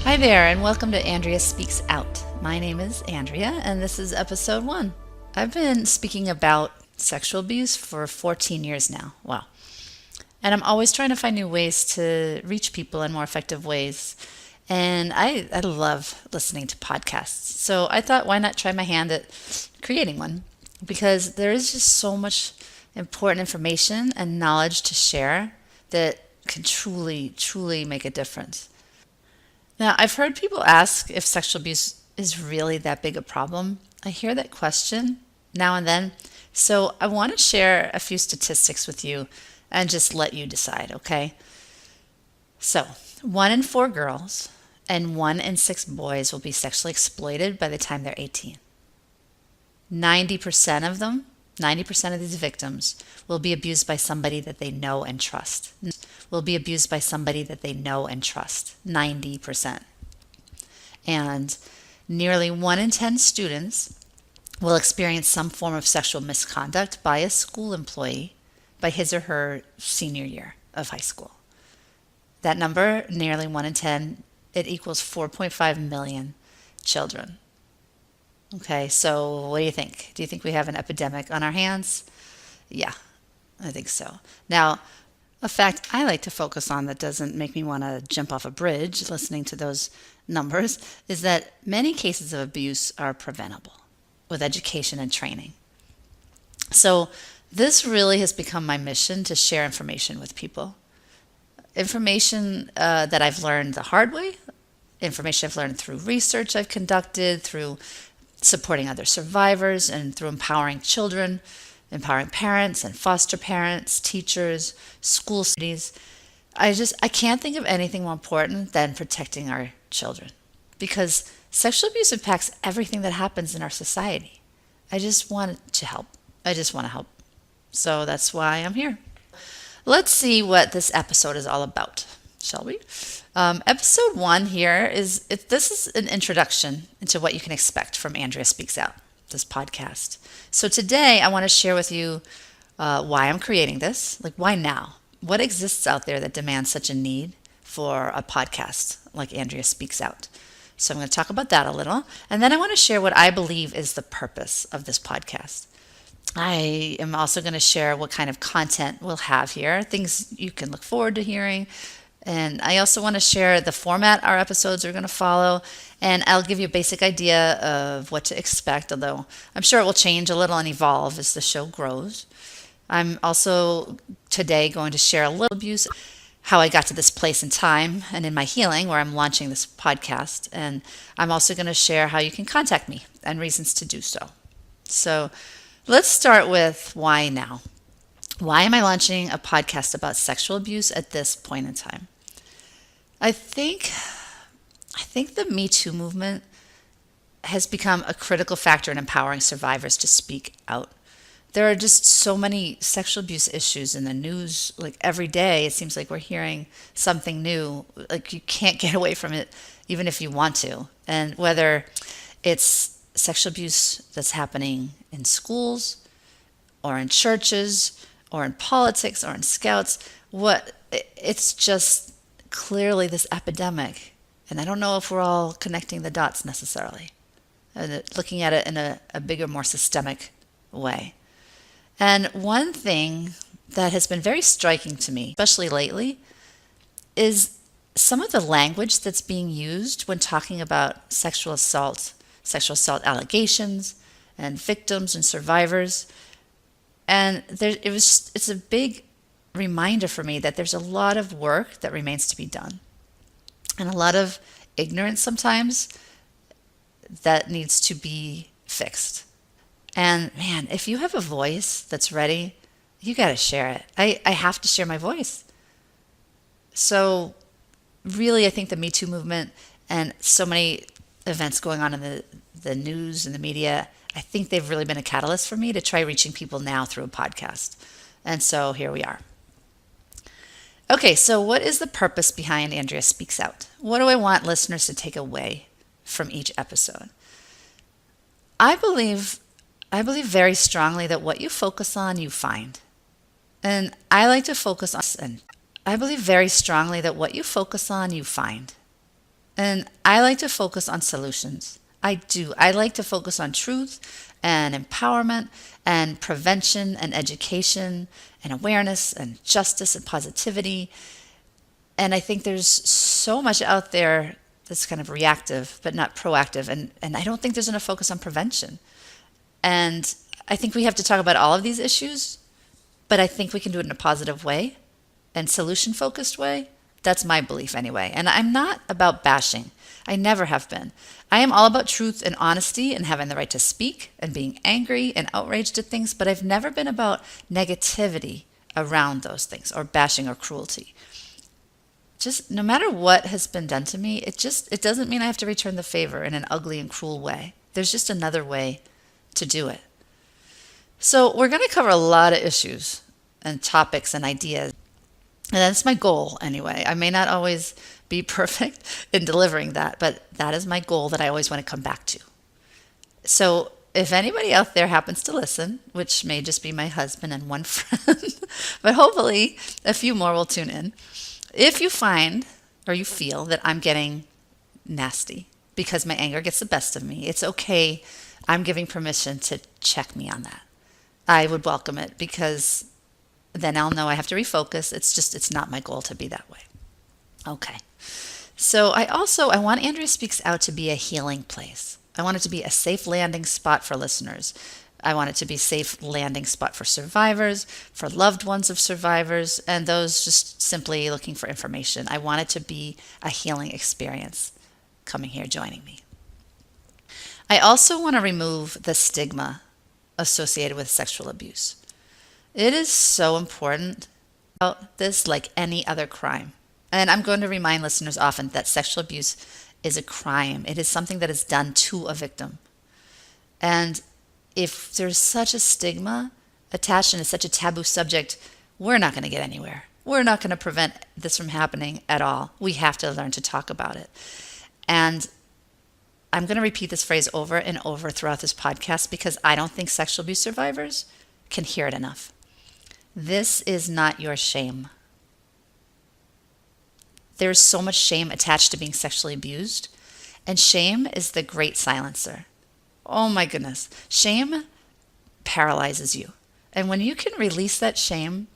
Hi there, and welcome to Andrea Speaks Out. My name is Andrea, and this is episode 1. I've been speaking about sexual abuse for 14 years now. Wow. And I'm always trying to find new ways to reach people in more effective ways. And I love listening to podcasts. So I thought, why not try my hand at creating one? Because there is just so much important information and knowledge to share that can truly make a difference. Now, I've heard people ask if sexual abuse is really that big a problem. I hear that question now and then. So I want to share a few statistics with you and just let you decide, okay? So, 1 in 4 girls and 1 in 6 boys will be sexually exploited by the time they're 18. 90% of them, 90% of these victims will be abused by somebody that they know and trust. Will be abused by somebody that they know and trust. 90%. And nearly 1 in 10 students will experience some form of sexual misconduct by a school employee by his or her senior year of high school. That number, nearly 1 in 10, it equals 4.5 million children. Okay, so what do you think? Do you think we have an epidemic on our hands? Yeah, I think so. Now, a fact I like to focus on that doesn't make me want to jump off a bridge listening to those numbers is that many cases of abuse are preventable with education and training. So this really has become my mission to share information with people. Information that I've learned the hard way, information I've learned through research I've conducted, through supporting other survivors, and through empowering children, empowering parents and foster parents, teachers, school cities. I can't think of anything more important than protecting our children because sexual abuse impacts everything that happens in our society. I just want to help. I just want to help. So that's why I'm here. Let's see what this episode is all about, shall we? Episode 1 here this is an introduction into what you can expect from Andrea Speaks Out, this podcast. So today I want to share with you why I'm creating this, like why now? What exists out there that demands such a need for a podcast like Andrea Speaks Out? So I'm going to talk about that a little, and then I want to share what I believe is the purpose of this podcast. I am also going to share what kind of content we'll have here, things you can look forward to hearing. And I also want to share the format our episodes are going to follow. And I'll give you a basic idea of what to expect, although I'm sure it will change a little and evolve as the show grows. I'm also today going to share a little abuse, how I got to this place in time and in my healing where I'm launching this podcast. And I'm also going to share how you can contact me and reasons to do so. So let's start with why now. Why am I launching a podcast about sexual abuse at this point in time? I think the Me Too movement has become a critical factor in empowering survivors to speak out. There are just so many sexual abuse issues in the news, like every day. It seems like we're hearing something new. Like you can't get away from it, even if you want to. And whether it's sexual abuse that's happening in schools, or in churches, or in politics, or in scouts, it's just clearly this epidemic. And I don't know if we're all connecting the dots necessarily, and looking at it in a bigger, more systemic way. And one thing that has been very striking to me, especially lately, is some of the language that's being used when talking about sexual assault allegations, and victims and survivors. And it's a big reminder for me that there's a lot of work that remains to be done, and a lot of ignorance sometimes that needs to be fixed. And man, if you have a voice that's ready, you got to share it. I have to share my voice. So really, I think the Me Too movement and so many events going on in the news and the media, I think they've really been a catalyst for me to try reaching people now through a podcast. And so here we are. Okay, so what is the purpose behind Andrea Speaks Out? What do I want listeners to take away from each episode? I believe very strongly that what you focus on, you find. And I like to focus on, and I believe very strongly that what you focus on, you find. And I like to focus on solutions. I do. I like to focus on truth and empowerment and prevention and education and awareness and justice and positivity. And I think there's so much out there that's kind of reactive but not proactive. And I don't think there's enough focus on prevention. And I think we have to talk about all of these issues, but I think we can do it in a positive way and solution focused way. That's my belief anyway. And I'm not about bashing. I never have been. I am all about truth and honesty and having the right to speak and being angry and outraged at things, but I've never been about negativity around those things or bashing or cruelty. Just no matter what has been done to me, it doesn't mean I have to return the favor in an ugly and cruel way. There's just another way to do it. So we're going to cover a lot of issues and topics and ideas. And that's my goal anyway. I may not always be perfect in delivering that, but that is my goal that I always want to come back to. So if anybody out there happens to listen, which may just be my husband and one friend, but hopefully a few more will tune in. If you find or you feel that I'm getting nasty because my anger gets the best of me, it's okay. I'm giving permission to check me on that. I would welcome it because then I'll know I have to refocus. It's not my goal to be that way. Okay. So I want Andrea Speaks Out to be a healing place. I want it to be a safe landing spot for listeners. I want it to be a safe landing spot for survivors, for loved ones of survivors, and those just simply looking for information. I want it to be a healing experience coming here, joining me. I also want to remove the stigma associated with sexual abuse. It is so important about this like any other crime. And I'm going to remind listeners often that sexual abuse is a crime. It is something that is done to a victim. And if there's such a stigma attached and it's such a taboo subject, we're not going to get anywhere. We're not going to prevent this from happening at all. We have to learn to talk about it. And I'm going to repeat this phrase over and over throughout this podcast because I don't think sexual abuse survivors can hear it enough. This is not your shame. There's so much shame attached to being sexually abused, and shame is the great silencer. Oh my goodness. Shame paralyzes you. And when you can release that shame,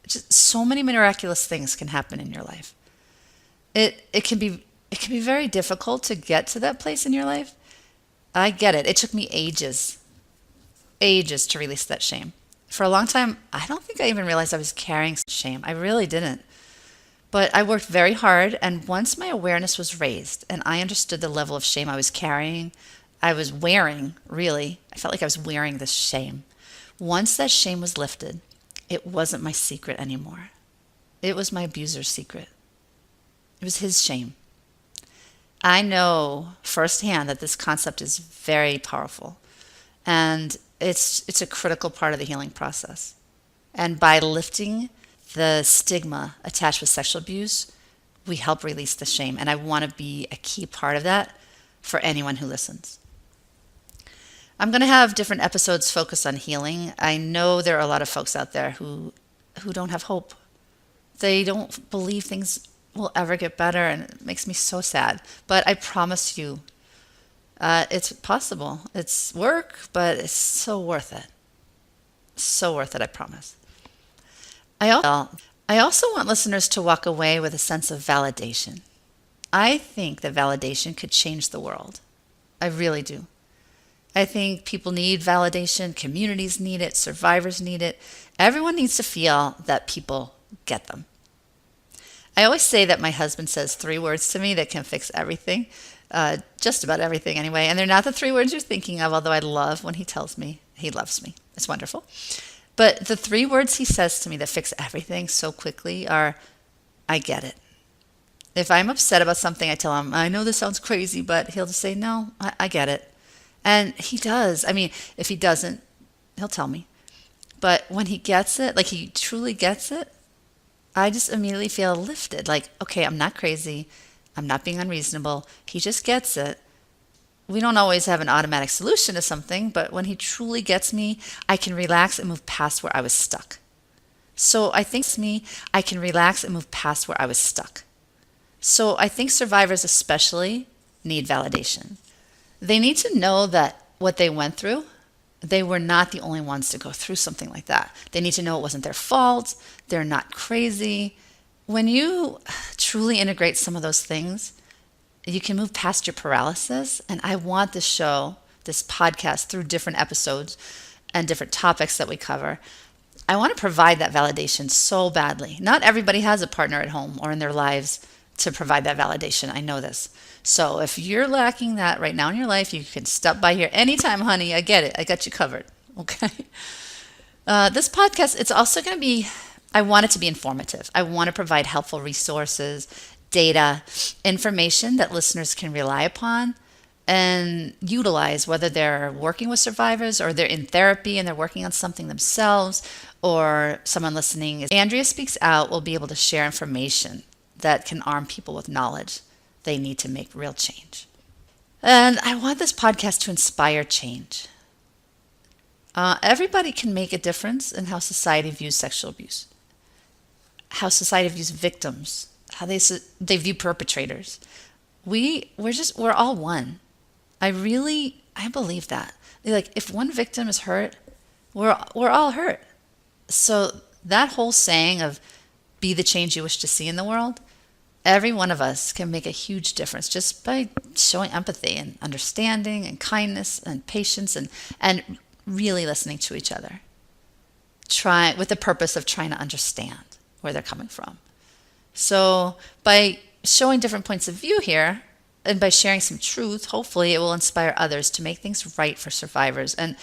just so many miraculous things can happen in your life. It can be very difficult to get to that place in your life. I get it. It took me ages to release that shame. For a long time, I don't think I even realized I was carrying shame. I really didn't. But I worked very hard, and once my awareness was raised and I understood the level of shame I was carrying, I was wearing, really, I felt like I was wearing this shame. Once that shame was lifted, it wasn't my secret anymore. It was my abuser's secret. It was his shame. I know firsthand that this concept is very powerful, and it's a critical part of the healing process. And by lifting the stigma attached with sexual abuse, we help release the shame. And I want to be a key part of that for anyone who listens. I'm going to have different episodes focused on healing. I know there are a lot of folks out there who don't have hope. They don't believe things will ever get better, and it makes me so sad. But I promise you, it's possible. It's work, but it's so worth it. So worth it, I promise. I also want listeners to walk away with a sense of validation. I think that validation could change the world. I really do. I think people need validation, communities need it, survivors need it. Everyone needs to feel that people get them. I always say that my husband says 3 words to me that can fix everything, just about everything anyway. And they're not the 3 words you're thinking of, although I love when he tells me he loves me. It's wonderful. But the 3 words he says to me that fix everything so quickly are, I get it. If I'm upset about something, I tell him, I know this sounds crazy, but he'll just say, no, I get it. And he does. I mean, if he doesn't, he'll tell me. But when he gets it, like he truly gets it, I just immediately feel lifted. Like, okay, I'm not crazy. I'm not being unreasonable. He just gets it. We don't always have an automatic solution to something, but when he truly gets me, I can relax and move past where I was stuck. So I think I can relax and move past where I was stuck. So I think survivors especially need validation. They need to know that what they went through, they were not the only ones to go through something like that. They need to know it wasn't their fault. They're not crazy. When you truly integrate some of those things, you can move past your paralysis. And I want this show, this podcast, through different episodes and different topics that we cover, I want to provide that validation so badly. Not everybody has a partner at home or in their lives to provide that validation. I know this. So if you're lacking that right now in your life, you can stop by here anytime, honey. I get it. I got you covered. Okay. This podcast, it's also going to be, I want it to be informative. I want to provide helpful resources, data, information that listeners can rely upon and utilize, whether they're working with survivors or they're in therapy and they're working on something themselves, or someone listening. Andrea Speaks Out will be able to share information that can arm people with knowledge they need to make real change. And I want this podcast to inspire change. Everybody can make a difference in how society views sexual abuse, how society views victims, how they view perpetrators. We're all one. I believe that. Like, if one victim is hurt, we're all hurt. So that whole saying of be the change you wish to see in the world, every one of us can make a huge difference just by showing empathy and understanding and kindness and patience and really listening to each other. Try with the purpose of trying to understand where they're coming from. So by showing different points of view here and by sharing some truth, hopefully it will inspire others to make things right for survivors. And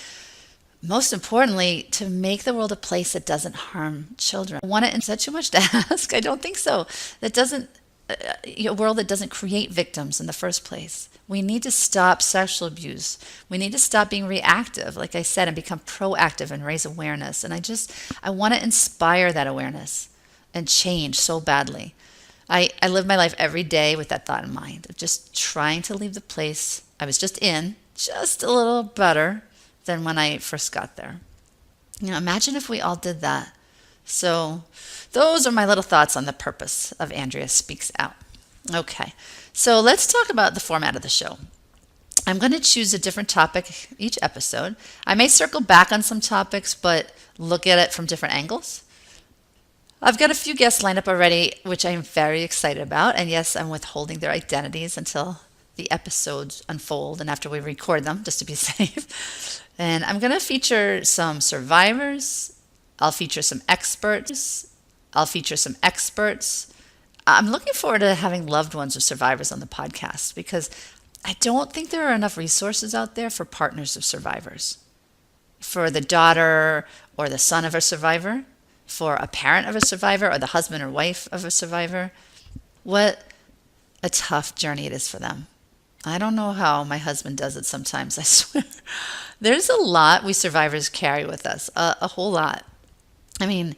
most importantly, to make the world a place that doesn't harm children. Is that too much to ask? I don't think so. A world that doesn't create victims in the first place. We need to stop sexual abuse. We need to stop being reactive, like I said, and become proactive and raise awareness. And I want to inspire that awareness and change so badly. I live my life every day with that thought in mind, of just trying to leave the place I was just in just a little better than when I first got there. Imagine if we all did that. So those are my little thoughts on the purpose of Andrea Speaks Out. Okay, so let's talk about the format of the show. I'm going to choose a different topic each episode. I may circle back on some topics, but look at it from different angles. I've got a few guests lined up already, which I'm very excited about. And yes, I'm withholding their identities until the episodes unfold and after we record them, just to be safe. And I'm going to feature some survivors. I'll feature some experts. I'm looking forward to having loved ones of survivors on the podcast because I don't think there are enough resources out there for partners of survivors. For the daughter or the son of a survivor, for a parent of a survivor or the husband or wife of a survivor. What a tough journey it is for them. I don't know how my husband does it sometimes, I swear. There's a lot we survivors carry with us, a whole lot. I mean,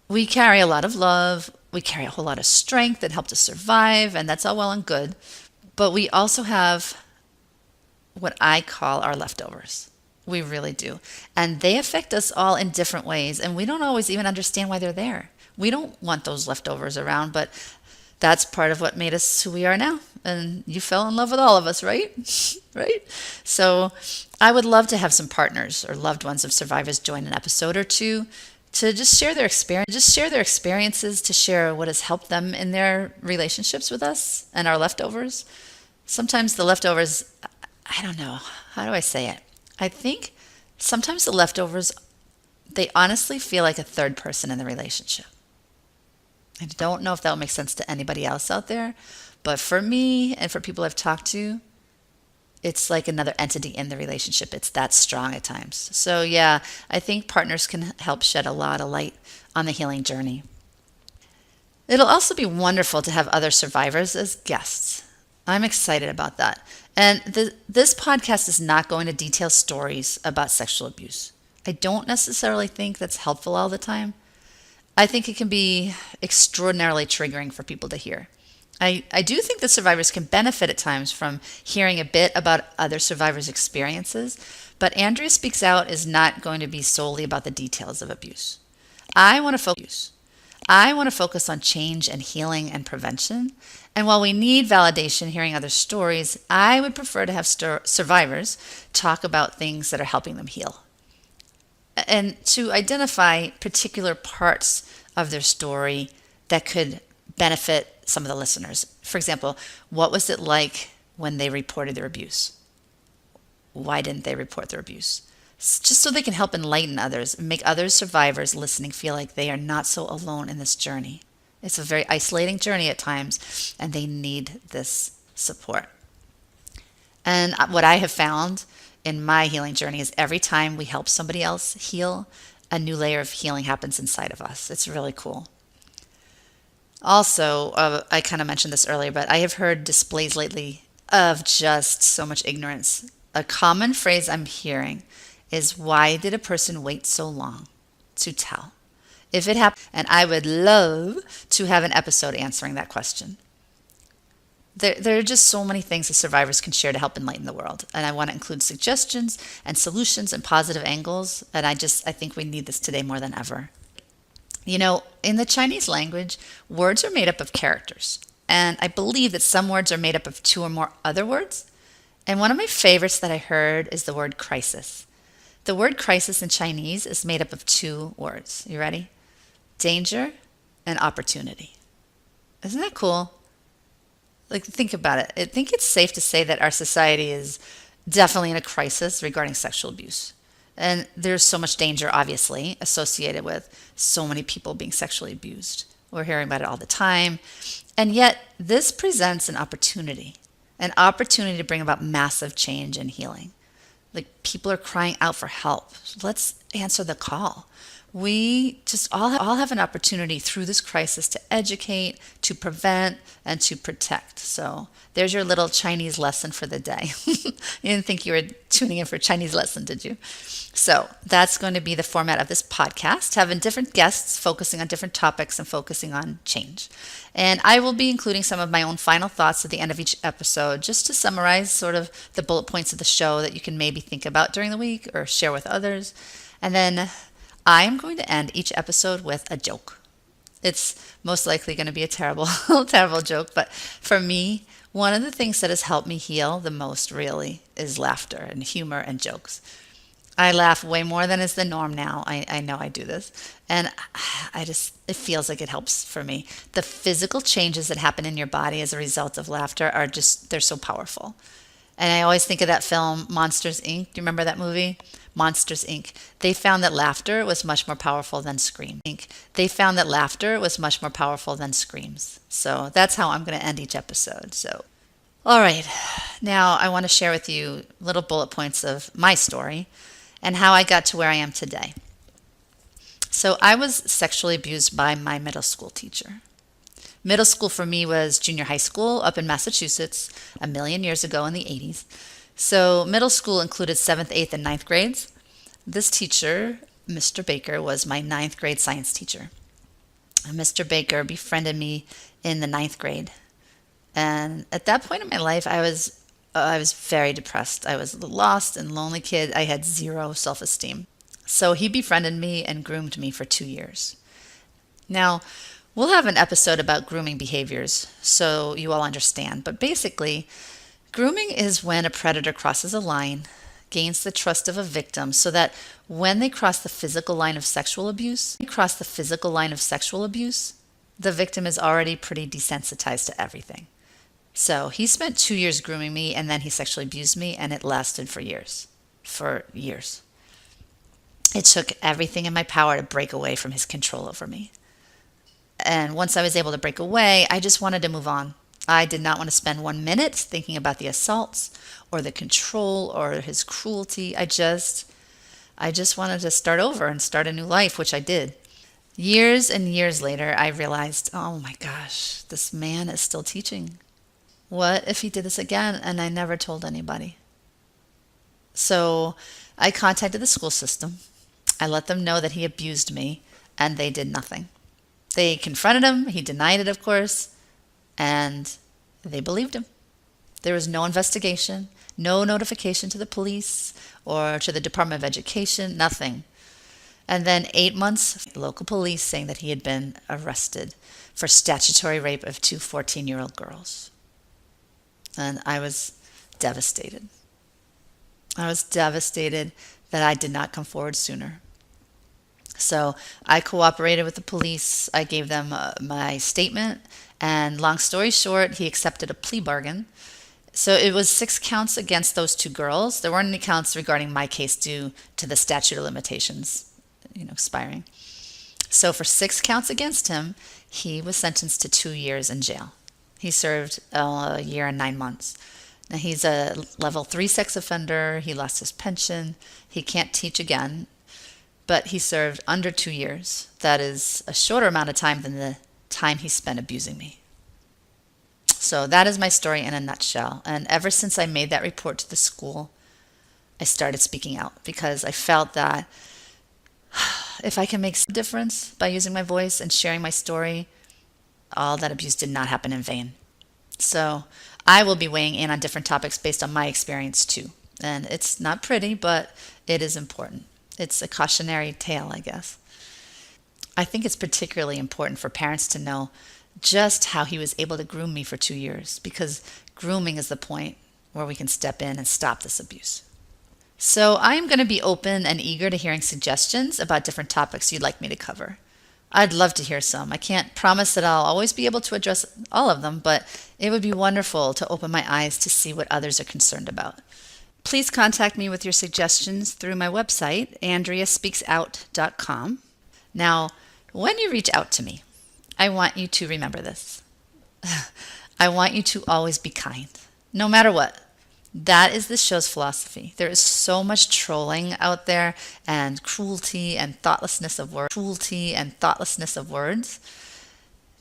we carry a lot of love, we carry a whole lot of strength that helped us survive, and that's all well and good. But we also have what I call our leftovers. We really do. And they affect us all in different ways, and we don't always even understand why they're there. We don't want those leftovers around, but that's part of what made us who we are now. And you fell in love with all of us, right? Right? So I would love to have some partners or loved ones of survivors join an episode or two to just share their experiences, to share what has helped them in their relationships with us and our leftovers. Sometimes the leftovers, I don't know, how do I say it? I think sometimes the leftovers, they honestly feel like a third person in the relationship. I don't know if that will make sense to anybody else out there, but for me and for people I've talked to, it's like another entity in the relationship. It's that strong at times. So yeah, I think partners can help shed a lot of light on the healing journey. It'll also be wonderful to have other survivors as guests. I'm excited about that. And this podcast is not going to detail stories about sexual abuse. I don't necessarily think that's helpful all the time. I think it can be extraordinarily triggering for people to hear. I do think that survivors can benefit at times from hearing a bit about other survivors' experiences, but Andrea Speaks Out is not going to be solely about the details of abuse. I want to I want to focus on change and healing and prevention. And while we need validation hearing other stories, I would prefer to have survivors talk about things that are helping them heal and to identify particular parts of their story that could benefit some of the listeners. For example, what was it like when they reported their abuse? Why didn't they report their abuse? Just so they can help enlighten others and make other survivors listening feel like they are not so alone in this journey. It's a very isolating journey at times, and they need this support. And what I have found in my healing journey is every time we help somebody else heal, a new layer of healing happens inside of us. It's really cool. Also, I kind of mentioned this earlier, but I have heard displays lately of just so much ignorance. A common phrase I'm hearing is, why did a person wait so long to tell? If it happened, and I would love to have an episode answering that question. There are just so many things that survivors can share to help enlighten the world. And I want to include suggestions and solutions and positive angles. And I think we need this today more than ever. You know, in the Chinese language, words are made up of characters. And I believe that some words are made up of two or more other words. And one of my favorites that I heard is the word crisis. The word crisis in Chinese is made up of two words. You ready? Danger and opportunity. Isn't that cool? Like, think about it. I think it's safe to say that our society is definitely in a crisis regarding sexual abuse. And there's so much danger, obviously, associated with so many people being sexually abused. We're hearing about it all the time. And yet, this presents an opportunity to bring about massive change and healing. Like, people are crying out for help. Let's answer the call. We just all have an opportunity through this crisis to educate, to prevent, and to protect. So there's your little Chinese lesson for the day. You didn't think you were tuning in for a Chinese lesson, did you? So that's going to be the format of this podcast, having different guests focusing on different topics and focusing on change. And I will be including some of my own final thoughts at the end of each episode, just to summarize sort of the bullet points of the show that you can maybe think about during the week or share with others. And then I am going to end each episode with a joke. It's most likely going to be a terrible, terrible joke, but for me, one of the things that has helped me heal the most really is laughter and humor and jokes. I laugh way more than is the norm now. I know I do this. And it feels like it helps for me. The physical changes that happen in your body as a result of laughter they're so powerful. And I always think of that film, Monsters, Inc. Do you remember that movie? Monsters, Inc. They found that laughter was much more powerful than screams. So that's how I'm going to end each episode. So, all right. Now I want to share with you little bullet points of my story and how I got to where I am today. So I was sexually abused by my middle school teacher. Middle school for me was junior high school up in Massachusetts a million years ago in the 80s. So middle school included 7th, 8th, and 9th grades. This teacher, Mr. Baker, was my 9th grade science teacher. And Mr. Baker befriended me in the 9th grade. And at that point in my life, I was very depressed. I was a lost and lonely kid. I had zero self-esteem. So he befriended me and groomed me for 2 years. Now, we'll have an episode about grooming behaviors so you all understand. But basically, grooming is when a predator crosses a line, gains the trust of a victim so that when they cross the physical line of sexual abuse, the victim is already pretty desensitized to everything. So he spent 2 years grooming me, and then he sexually abused me, and it lasted for years. It took everything in my power to break away from his control over me. And once I was able to break away, I just wanted to move on. I did not want to spend 1 minute thinking about the assaults or the control or his cruelty. I just wanted to start over and start a new life, which I did. Years and years later, I realized, oh my gosh, this man is still teaching. What if he did this again and I never told anybody? So I contacted the school system. I let them know that he abused me, and they did nothing. They confronted him. He denied it, of course, and they believed him. There was no investigation, no notification to the police or to the Department of Education, nothing. And then 8 months, local police saying that he had been arrested for statutory rape of two 14-year-old girls. And I was devastated. I was devastated that I did not come forward sooner. So I cooperated with the police. I gave them my statement. And long story short, he accepted a plea bargain. So it was 6 counts against those 2 girls. There weren't any counts regarding my case due to the statute of limitations, expiring. So for 6 counts against him, he was sentenced to 2 years in jail. He served a year and 9 months. Now he's a level 3 sex offender. He lost his pension. He can't teach again, but he served under 2 years. That is a shorter amount of time than the time he spent abusing me. So that is my story in a nutshell. And ever since I made that report to the school, I started speaking out because I felt that if I can make a difference by using my voice and sharing my story, all that abuse did not happen in vain. So I will be weighing in on different topics based on my experience too. And it's not pretty, but it is important. It's a cautionary tale, I guess. I think it's particularly important for parents to know just how he was able to groom me for 2 years, because grooming is the point where we can step in and stop this abuse. So I'm going to be open and eager to hearing suggestions about different topics you'd like me to cover. I'd love to hear some. I can't promise that I'll always be able to address all of them, but it would be wonderful to open my eyes to see what others are concerned about. Please contact me with your suggestions through my website, andreaspeaksout.com. Now, when you reach out to me, I want you to remember this. I want you to always be kind, no matter what. That is this show's philosophy. There is so much trolling out there and cruelty and thoughtlessness of words.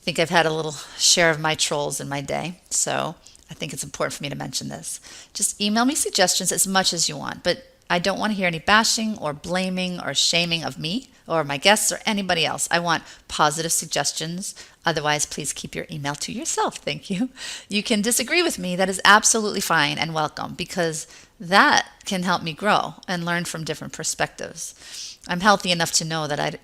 I think I've had a little share of my trolls in my day, so I think it's important for me to mention this. Just email me suggestions as much as you want, but I don't want to hear any bashing or blaming or shaming of me or my guests or anybody else. I want positive suggestions. Otherwise, please keep your email to yourself. Thank you. You can disagree with me. That is absolutely fine and welcome, because that can help me grow and learn from different perspectives. I'm healthy enough to know that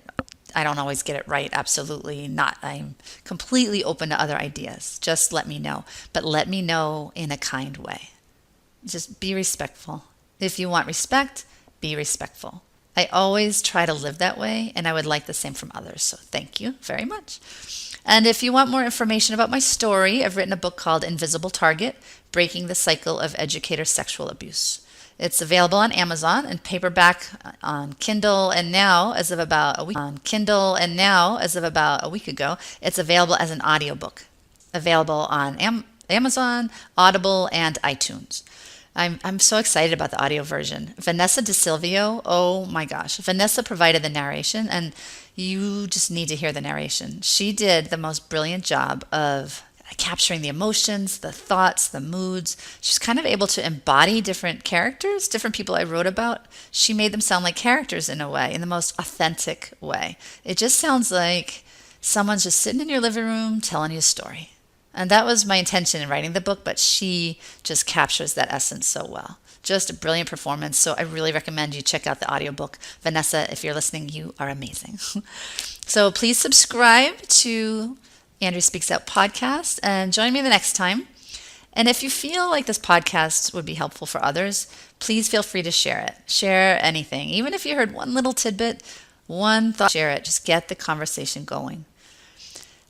I don't always get it right. Absolutely not. I'm completely open to other ideas. Just let me know. But let me know in a kind way. Just be respectful. If you want respect, be respectful. I always try to live that way, and I would like the same from others. So thank you very much. And if you want more information about my story, I've written a book called Invisible Target: Breaking the Cycle of Educator Sexual Abuse. It's available on Amazon and paperback on Kindle, and now, as of about a week ago, it's available as an audiobook. Available on Amazon, Audible, and iTunes. I'm so excited about the audio version. Vanessa DeSilvio, oh my gosh. Vanessa provided the narration, and you just need to hear the narration. She did the most brilliant job of capturing the emotions, the thoughts, the moods. She's kind of able to embody different characters, different people I wrote about. She made them sound like characters in a way, in the most authentic way. It just sounds like someone's just sitting in your living room telling you a story. And that was my intention in writing the book, but she just captures that essence so well. Just a brilliant performance. So I really recommend you check out the audiobook. Vanessa, if you're listening, you are amazing. So please subscribe to Andrea Speaks Out podcast and join me the next time. And if you feel like this podcast would be helpful for others, please feel free to share it. Share anything. Even if you heard one little tidbit, one thought, share it. Just get the conversation going.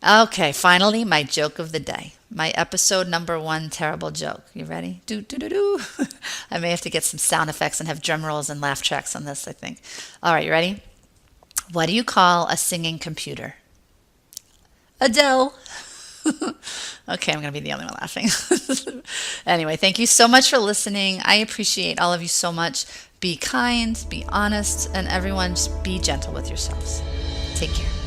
Okay, finally, my joke of the day. My episode number 1 terrible joke. You ready? Do, do, do, do. I may have to get some sound effects and have drum rolls and laugh tracks on this, I think. All right, you ready? What do you call a singing computer? Adele. Okay, I'm going to be the only one laughing. Anyway, thank you so much for listening. I appreciate all of you so much. Be kind, be honest, and everyone just be gentle with yourselves. Take care.